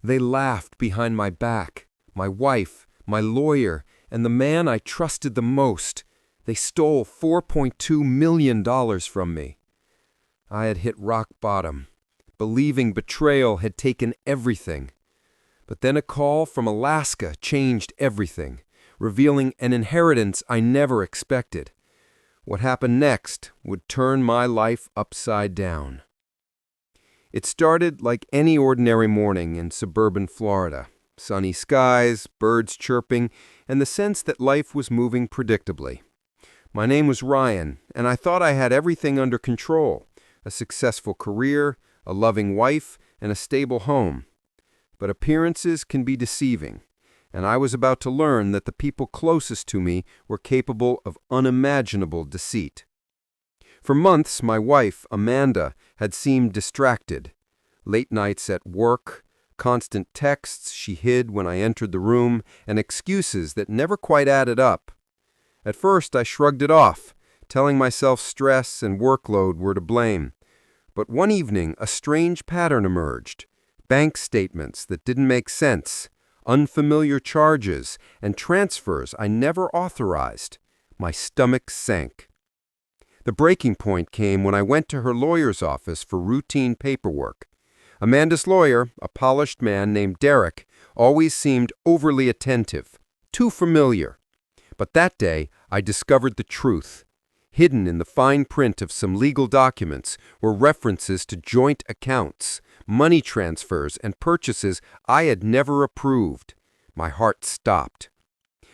They laughed behind my back. My wife, my lawyer, and the man I trusted the most. They stole $4.2 million from me. I had hit rock bottom, believing betrayal had taken everything. But then a call from Alaska changed everything, revealing an inheritance I never expected. What happened next would turn my life upside down. It started like any ordinary morning in suburban Florida. Sunny skies, birds chirping, and the sense that life was moving predictably. My name was Ryan, and I thought I had everything under control: a successful career, a loving wife, and a stable home. But appearances can be deceiving, and I was about to learn that the people closest to me were capable of unimaginable deceit. For months, my wife, Amanda, had seemed distracted. Late nights at work, constant texts she hid when I entered the room, and excuses that never quite added up. At first, I shrugged it off, telling myself stress and workload were to blame. But one evening, a strange pattern emerged. Bank statements that didn't make sense, unfamiliar charges, and transfers I never authorized. My stomach sank. The breaking point came when I went to her lawyer's office for routine paperwork. Amanda's lawyer, a polished man named Derek, always seemed overly attentive, too familiar. But that day, I discovered the truth. Hidden in the fine print of some legal documents were references to joint accounts, money transfers, and purchases I had never approved. My heart stopped.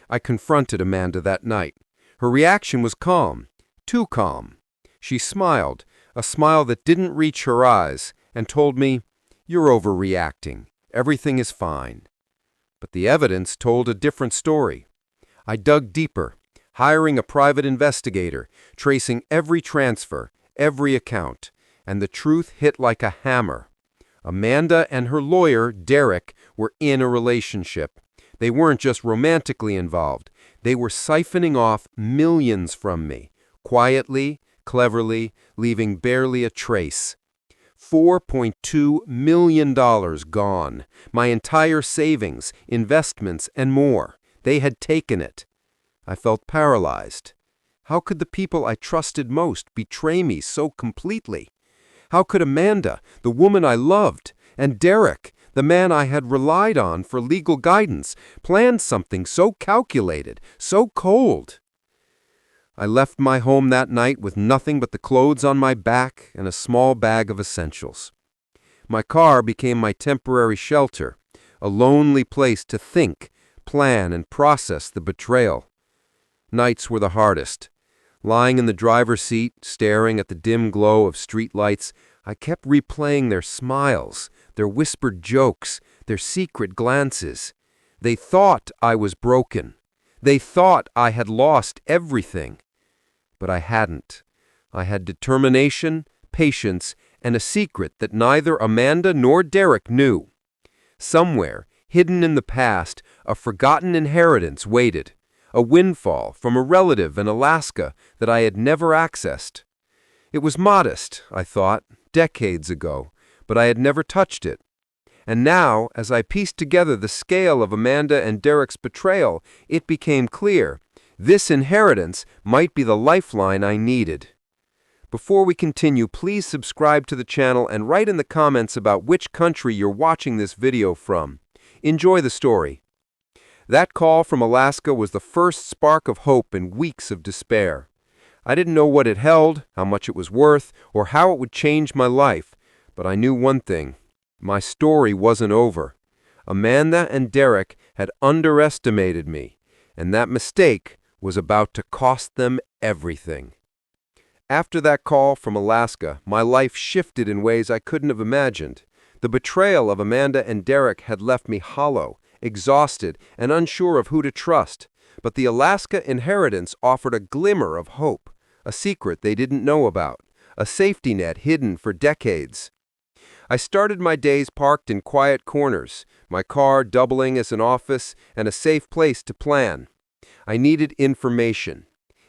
I confronted Amanda that night. Her reaction was calm, too calm. She smiled, a smile that didn't reach her eyes, and told me, "You're overreacting. Everything is fine." But the evidence told a different story. I dug deeper, hiring a private investigator, tracing every transfer, every account, and the truth hit like a hammer. Amanda and her lawyer, Derek, were in a relationship. They weren't just romantically involved. They were siphoning off millions from me, quietly, cleverly, leaving barely a trace. $4.2 million gone. My entire savings, investments, and more. They had taken it. I felt paralyzed. How could the people I trusted most betray me so completely? How could Amanda, the woman I loved, and Derek, the man I had relied on for legal guidance, plan something so calculated, so cold? I left my home that night with nothing but the clothes on my back and a small bag of essentials. My car became my temporary shelter, a lonely place to think, plan, and process the betrayal. Nights were the hardest. Lying in the driver's seat, staring at the dim glow of street lights, I kept replaying their smiles, their whispered jokes, their secret glances. They thought I was broken. They thought I had lost everything. But I hadn't. I had determination, patience, and a secret that neither Amanda nor Derek knew. Somewhere, hidden in the past, a forgotten inheritance waited, a windfall from a relative in Alaska that I had never accessed. It was modest, I thought, decades ago, but I had never touched it. And now, as I pieced together the scale of Amanda and Derek's betrayal, it became clear. This inheritance might be the lifeline I needed. Before we continue, please subscribe to the channel and write in the comments about which country you're watching this video from. Enjoy the story. That call from Alaska was the first spark of hope in weeks of despair. I didn't know what it held, how much it was worth, or how it would change my life, but I knew one thing. My story wasn't over. Amanda and Derek had underestimated me, and that mistake was about to cost them everything. After that call from Alaska, my life shifted in ways I couldn't have imagined. The betrayal of Amanda and Derek had left me hollow, exhausted, and unsure of who to trust. But the Alaska inheritance offered a glimmer of hope, a secret they didn't know about, a safety net hidden for decades. I started my days parked in quiet corners, my car doubling as an office and a safe place to plan. I needed information.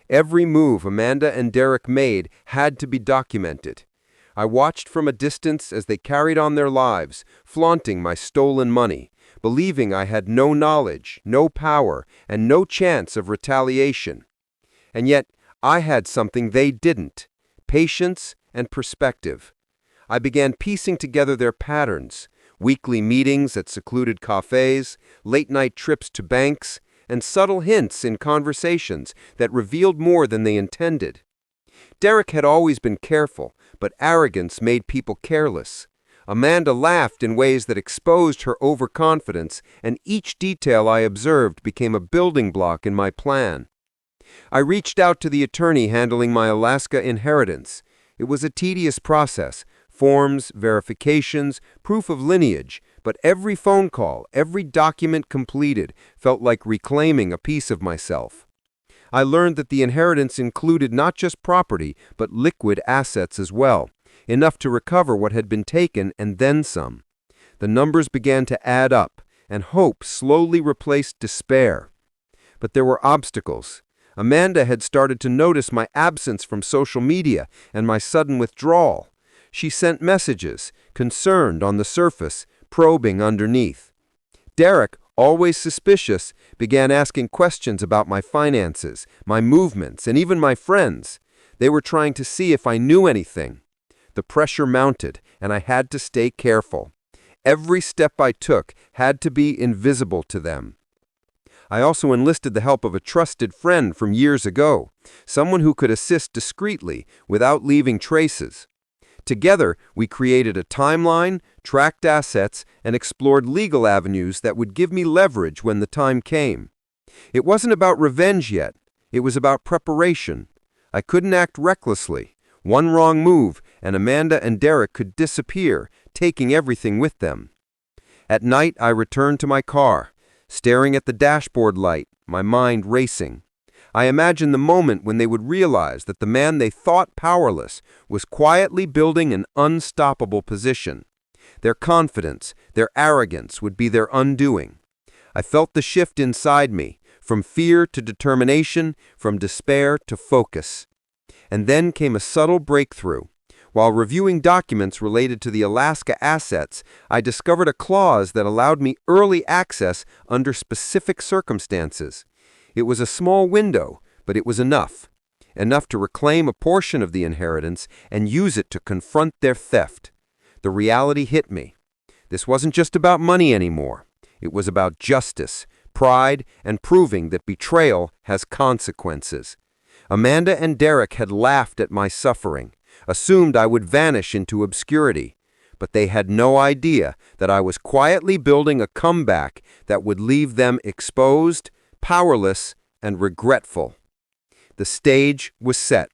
Every move Amanda and Derek made had to be documented. I watched from a distance as they carried on their lives, flaunting my stolen money, believing I had no knowledge, no power, and no chance of retaliation. And yet, I had something they didn't: patience and perspective. I began piecing together their patterns: weekly meetings at secluded cafes, late-night trips to banks, and subtle hints in conversations that revealed more than they intended. Derek had always been careful, but arrogance made people careless. Amanda laughed in ways that exposed her overconfidence, and each detail I observed became a building block in my plan. I reached out to the attorney handling my Alaska inheritance. It was a tedious process: forms, verifications, proof of lineage, but every phone call, every document completed, felt like reclaiming a piece of myself. I learned that the inheritance included not just property, but liquid assets as well, enough to recover what had been taken and then some. The numbers began to add up, and hope slowly replaced despair. But there were obstacles. Amanda had started to notice my absence from social media and my sudden withdrawal. She sent messages, concerned on the surface, probing underneath. Derek, always suspicious, began asking questions about my finances, my movements, and even my friends. They were trying to see if I knew anything. The pressure mounted, and I had to stay careful. Every step I took had to be invisible to them. I also enlisted the help of a trusted friend from years ago, someone who could assist discreetly without leaving traces. Together, we created a timeline, tracked assets, and explored legal avenues that would give me leverage when the time came. It wasn't about revenge yet. It was about preparation. I couldn't act recklessly. One wrong move, and Amanda and Derek could disappear, taking everything with them. At night, I returned to my car, staring at the dashboard light, my mind racing. I imagined the moment when they would realize that the man they thought powerless was quietly building an unstoppable position. Their confidence, their arrogance would be their undoing. I felt the shift inside me, from fear to determination, from despair to focus. And then came a subtle breakthrough. While reviewing documents related to the Alaska assets, I discovered a clause that allowed me early access under specific circumstances. It was a small window, but it was enough. Enough to reclaim a portion of the inheritance and use it to confront their theft. The reality hit me. This wasn't just about money anymore. It was about justice, pride, and proving that betrayal has consequences. Amanda and Derek had laughed at my suffering, assumed I would vanish into obscurity, but they had no idea that I was quietly building a comeback that would leave them exposed, powerless, and regretful. The stage was set.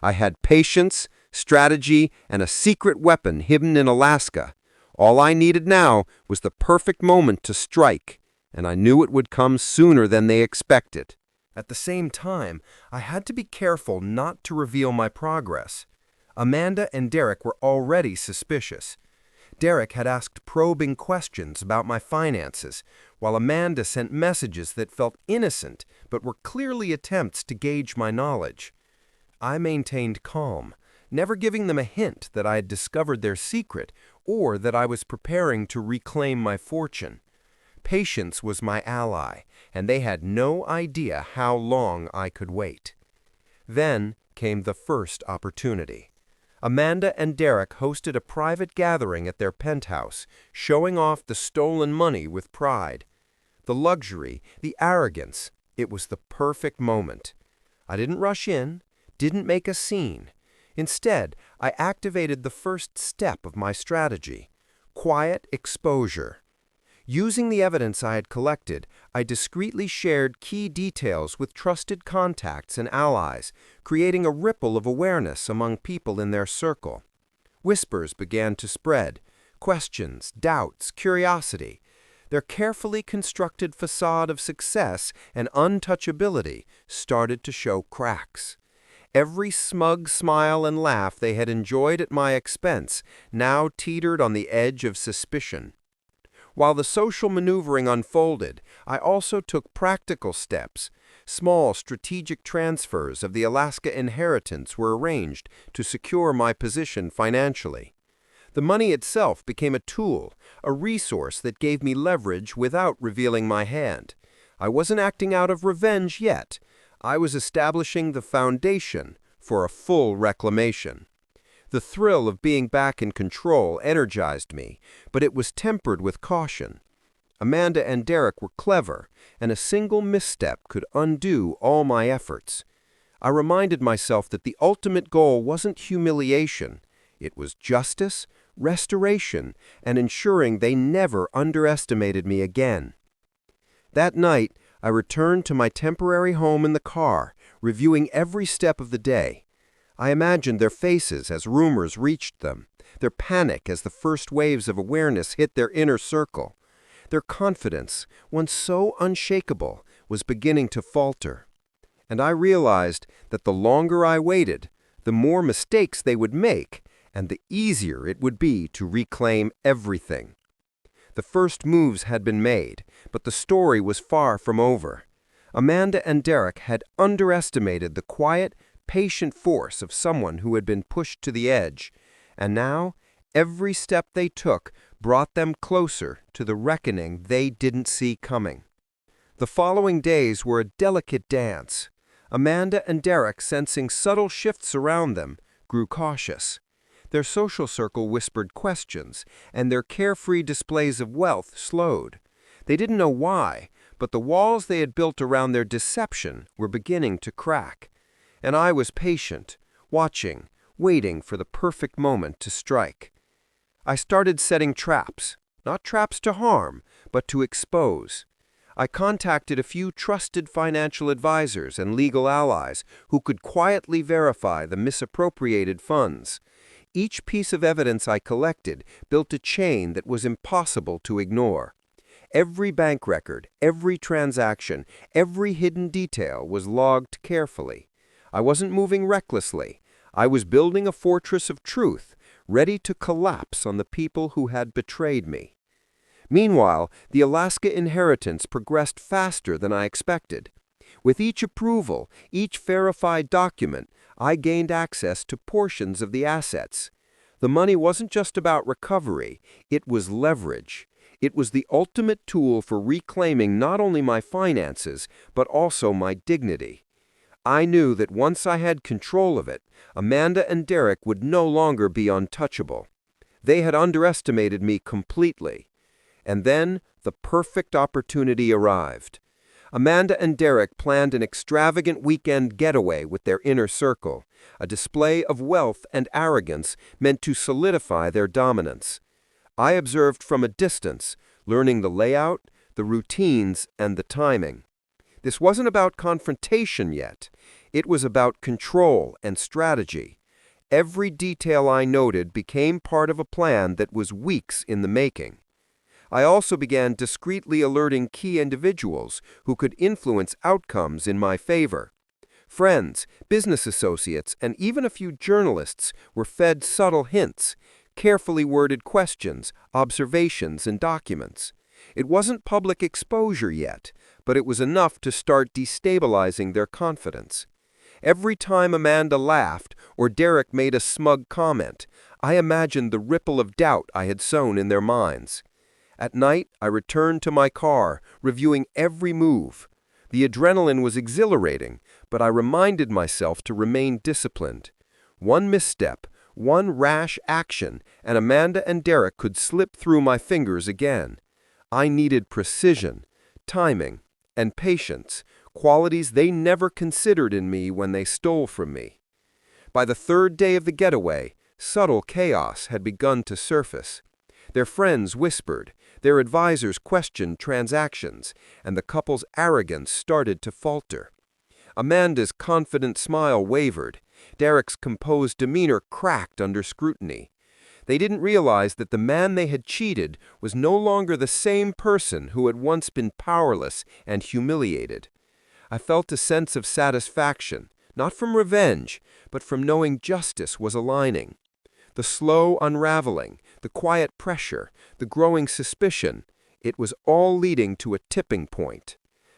I had patience, strategy, and a secret weapon hidden in Alaska. All I needed now was the perfect moment to strike, and I knew it would come sooner than they expected. At the same time, I had to be careful not to reveal my progress. Amanda and Derek were already suspicious. Derek had asked probing questions about my finances, while Amanda sent messages that felt innocent but were clearly attempts to gauge my knowledge. I maintained calm, never giving them a hint that I had discovered their secret or that I was preparing to reclaim my fortune. Patience was my ally, and they had no idea how long I could wait. Then came the first opportunity. Amanda and Derek hosted a private gathering at their penthouse, showing off the stolen money with pride. The luxury, the arrogance, it was the perfect moment. I didn't rush in, didn't make a scene. Instead, I activated the first step of my strategy: quiet exposure. Using the evidence I had collected, I discreetly shared key details with trusted contacts and allies, creating a ripple of awareness among people in their circle. Whispers began to spread: questions, doubts, curiosity. Their carefully constructed facade of success and untouchability started to show cracks. Every smug smile and laugh they had enjoyed at my expense now teetered on the edge of suspicion. While the social maneuvering unfolded, I also took practical steps. Small strategic transfers of the Alaska inheritance were arranged to secure my position financially. The money itself became a tool, a resource that gave me leverage without revealing my hand. I wasn't acting out of revenge yet. I was establishing the foundation for a full reclamation. The thrill of being back in control energized me, but it was tempered with caution. Amanda and Derek were clever, and a single misstep could undo all my efforts. I reminded myself that the ultimate goal wasn't humiliation. It was justice, restoration, and ensuring they never underestimated me again. That night, I returned to my temporary home in the car, reviewing every step of the day. I imagined their faces as rumors reached them, their panic as the first waves of awareness hit their inner circle. Their confidence, once so unshakable, was beginning to falter. And I realized that the longer I waited, the more mistakes they would make, and the easier it would be to reclaim everything. The first moves had been made, but the story was far from over. Amanda and Derek had underestimated the quiet, patient force of someone who had been pushed to the edge, and now every step they took brought them closer to the reckoning they didn't see coming. The following days were a delicate dance. Amanda and Derek, sensing subtle shifts around them, grew cautious. Their social circle whispered questions, and their carefree displays of wealth slowed. They didn't know why, but the walls they had built around their deception were beginning to crack. And I was patient, watching, waiting for the perfect moment to strike. I started setting traps, not traps to harm, but to expose. I contacted a few trusted financial advisors and legal allies who could quietly verify the misappropriated funds. Each piece of evidence I collected built a chain that was impossible to ignore. Every bank record, every transaction, every hidden detail was logged carefully. I wasn't moving recklessly. I was building a fortress of truth, ready to collapse on the people who had betrayed me. Meanwhile, the Alaska inheritance progressed faster than I expected. With each approval, each verified document, I gained access to portions of the assets. The money wasn't just about recovery, it was leverage. It was the ultimate tool for reclaiming not only my finances, but also my dignity. I knew that once I had control of it, Amanda and Derek would no longer be untouchable. They had underestimated me completely. And then the perfect opportunity arrived. Amanda and Derek planned an extravagant weekend getaway with their inner circle, a display of wealth and arrogance meant to solidify their dominance. I observed from a distance, learning the layout, the routines, and the timing. This wasn't about confrontation yet. It was about control and strategy. Every detail I noted became part of a plan that was weeks in the making. I also began discreetly alerting key individuals who could influence outcomes in my favor. Friends, business associates, and even a few journalists were fed subtle hints, carefully worded questions, observations, and documents. It wasn't public exposure yet, but it was enough to start destabilizing their confidence. Every time Amanda laughed or Derek made a smug comment, I imagined the ripple of doubt I had sown in their minds. At night, I returned to my car, reviewing every move. The adrenaline was exhilarating, but I reminded myself to remain disciplined. One misstep, one rash action, and Amanda and Derek could slip through my fingers again. I needed precision, timing, and patience, qualities they never considered in me when they stole from me. By the third day of the getaway, subtle chaos had begun to surface. Their friends whispered, their advisors questioned transactions, and the couple's arrogance started to falter. Amanda's confident smile wavered. Derek's composed demeanor cracked under scrutiny. They didn't realize that the man they had cheated was no longer the same person who had once been powerless and humiliated. I felt a sense of satisfaction, not from revenge, but from knowing justice was aligning. The slow unraveling, the quiet pressure, the growing suspicion, It was all leading to a tipping point.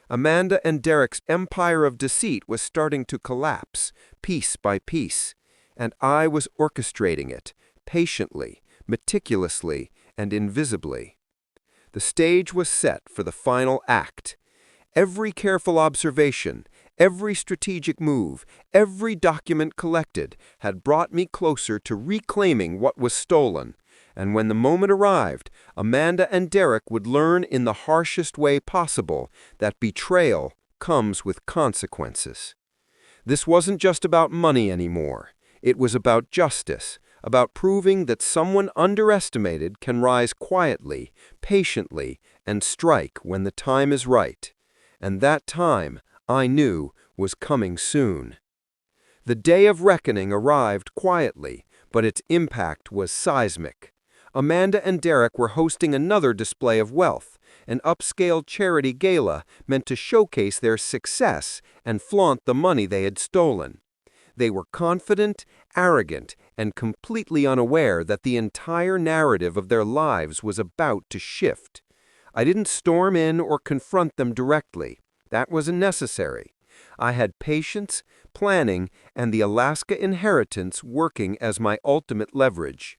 Amanda and Derek's empire of deceit was starting to collapse, piece by piece, and I was orchestrating it, patiently, meticulously, and invisibly. The stage was set for the final act. Every careful observation, every strategic move, every document collected had brought me closer to reclaiming what was stolen, and when the moment arrived, Amanda and Derek would learn in the harshest way possible that betrayal comes with consequences. This wasn't just about money anymore. It was about justice, about proving that someone underestimated can rise quietly, patiently, and strike when the time is right. And that time, I knew, was coming soon. The day of reckoning arrived quietly, but its impact was seismic. Amanda and Derek were hosting another display of wealth, an upscale charity gala meant to showcase their success and flaunt the money they had stolen. They were confident, arrogant, and completely unaware that the entire narrative of their lives was about to shift. I didn't storm in or confront them directly. That wasn't necessary. I had patience, planning, and the Alaska inheritance working as my ultimate leverage.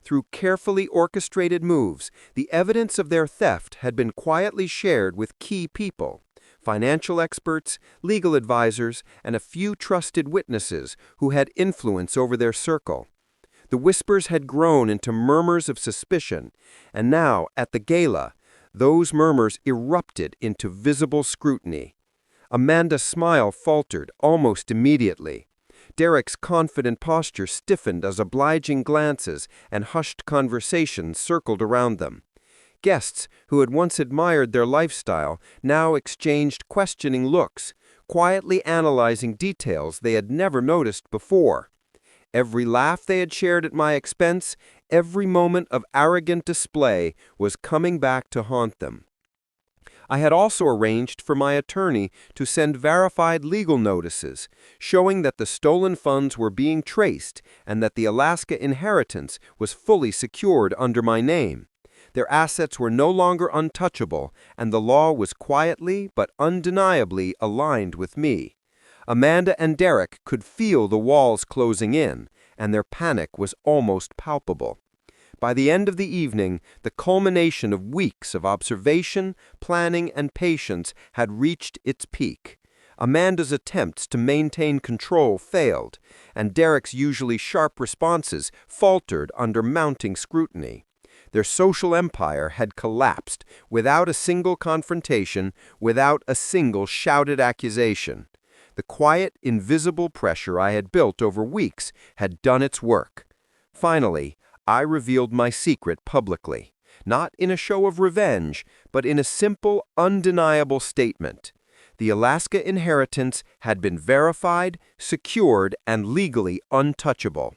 Through carefully orchestrated moves, the evidence of their theft had been quietly shared with key people, financial experts, legal advisors, and a few trusted witnesses who had influence over their circle. The whispers had grown into murmurs of suspicion, and now, at the gala, those murmurs erupted into visible scrutiny. Amanda's smile faltered almost immediately. Derek's confident posture stiffened as obliging glances and hushed conversations circled around them. Guests who had once admired their lifestyle now exchanged questioning looks, quietly analyzing details they had never noticed before. Every laugh they had shared at my expense, every moment of arrogant display was coming back to haunt them. I had also arranged for my attorney to send verified legal notices, showing that the stolen funds were being traced and that the Alaska inheritance was fully secured under my name. Their assets were no longer untouchable, and the law was quietly but undeniably aligned with me. Amanda and Derek could feel the walls closing in, and their panic was almost palpable. By the end of the evening, the culmination of weeks of observation, planning, and patience had reached its peak. Amanda's attempts to maintain control failed, and Derek's usually sharp responses faltered under mounting scrutiny. Their social empire had collapsed without a single confrontation, without a single shouted accusation. The quiet, invisible pressure I had built over weeks had done its work. Finally, I revealed my secret publicly, not in a show of revenge, but in a simple, undeniable statement. The Alaska inheritance had been verified, secured, and legally untouchable.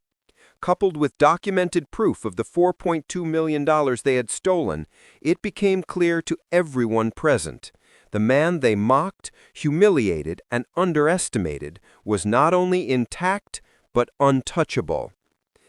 Coupled with documented proof of the $4.2 million they had stolen, it became clear to everyone present. The man they mocked, humiliated, and underestimated was not only intact, but untouchable.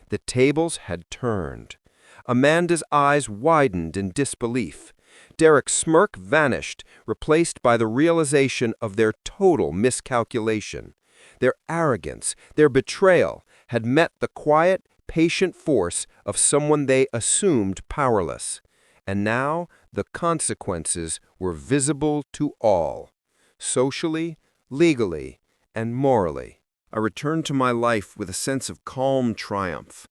The tables had turned. Amanda's eyes widened in disbelief. Derek's smirk vanished, replaced by the realization of their total miscalculation. Their arrogance, their betrayal, had met the quiet, patient force of someone they assumed powerless. And now the consequences were visible to all, socially, legally, and morally. I returned to my life with a sense of calm triumph.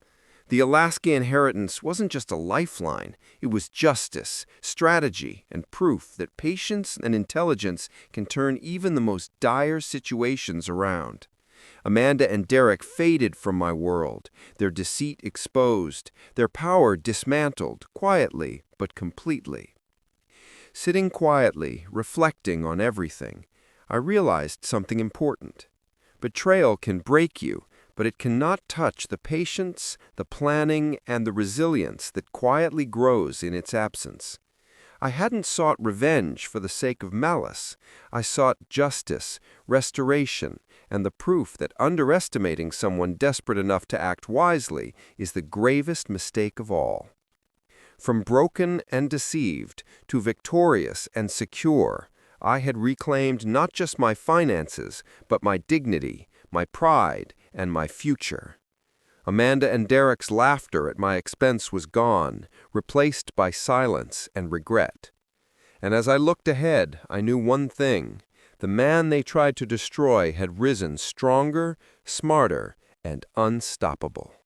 The Alaska inheritance wasn't just a lifeline, it was justice, strategy, and proof that patience and intelligence can turn even the most dire situations around. Amanda and Derek faded from my world, their deceit exposed, their power dismantled, quietly but completely. Sitting quietly, reflecting on everything, I realized something important. Betrayal can break you, but it cannot touch the patience, the planning, and the resilience that quietly grows in its absence. I hadn't sought revenge for the sake of malice. I sought justice, restoration, and the proof that underestimating someone desperate enough to act wisely is the gravest mistake of all. From broken and deceived to victorious and secure, I had reclaimed not just my finances, but my dignity, my pride, and my future. Amanda and Derek's laughter at my expense was gone, replaced by silence and regret. And as I looked ahead, I knew one thing: the man they tried to destroy had risen stronger, smarter, and unstoppable.